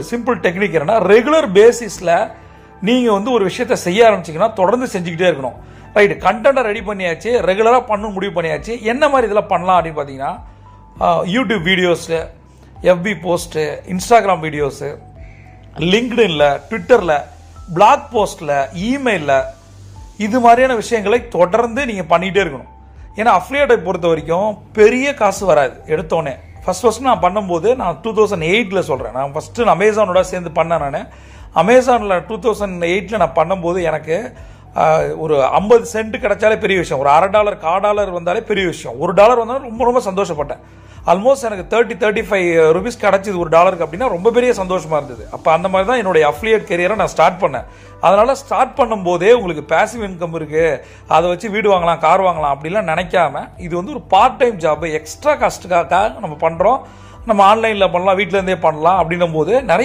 Simple technique என்னன்னா regular பேசிஸில் நீங்கள் வந்து ஒரு விஷயத்தை செய்ய ஆரம்பிச்சிங்கன்னா தொடர்ந்து செஞ்சுக்கிட்டே இருக்கணும். ரைட்டு, கண்டென்ட்டை ரெடி பண்ணியாச்சு, ரெகுலராக பண்ணணும் முடிவு பண்ணியாச்சு. என்ன மாதிரி இதில் பண்ணலாம் அப்படின்னு பார்த்தீங்கன்னா, யூடியூப் வீடியோஸு, எஃபி போஸ்ட்டு, இன்ஸ்டாகிராம் வீடியோஸு, லிங்க்டின்ல, ட்விட்டரில், பிளாக் போஸ்ட்டில், இமெயிலில், இது மாதிரியான விஷயங்களை தொடர்ந்து நீங்கள் பண்ணிகிட்டே இருக்கணும். ஏன்னா அஃபிலியேட்டை பொறுத்த வரைக்கும் பெரிய காசு வராது எடுத்தோடனே. ஃபஸ்ட் நான் பண்ணும்போது நான் 2008 சொல்கிறேன். நான் ஃபஸ்ட்டு அமேசானோட சேர்ந்து பண்ணேன். நான் அமேசானில் 2008 நான் பண்ணும்போது எனக்கு ஒரு 50 சென்ட் கிடைச்சாலே பெரிய விஷயம். ஒரு $1/2 $1 வந்தாலே பெரிய விஷயம். $1 வந்தாலும் ரொம்ப ரொம்ப சந்தோஷப்பட்டேன். ஆல்மோஸ்ட் எனக்கு 35 ரூபீஸ் கிடச்சிது $1 அப்படின்னா ரொம்ப பெரிய சந்தோஷமாக இருந்தது. அப்போ அந்த மாதிரி தான் என்னுடைய அஃபிலியேட் கெரியரை நான் ஸ்டார்ட் பண்ணேன். அதனால் ஸ்டார்ட் பண்ணும்போதே உங்களுக்கு பேசிவ் இன்கம் இருக்குது, அதை வச்சு வீடு வாங்கலாம், கார் வாங்கலாம் அப்படிலாம் நினைக்காம, இது வந்து ஒரு பார்ட் டைம் ஜாப், எக்ஸ்ட்ரா காஸ்ட்டுக்காக நம்ம பண்ணுறோம். நம்ம ஆன்லைனில் பண்ணலாம், வீட்டிலேருந்தே பண்ணலாம் அப்படின்னும் போது நிறைய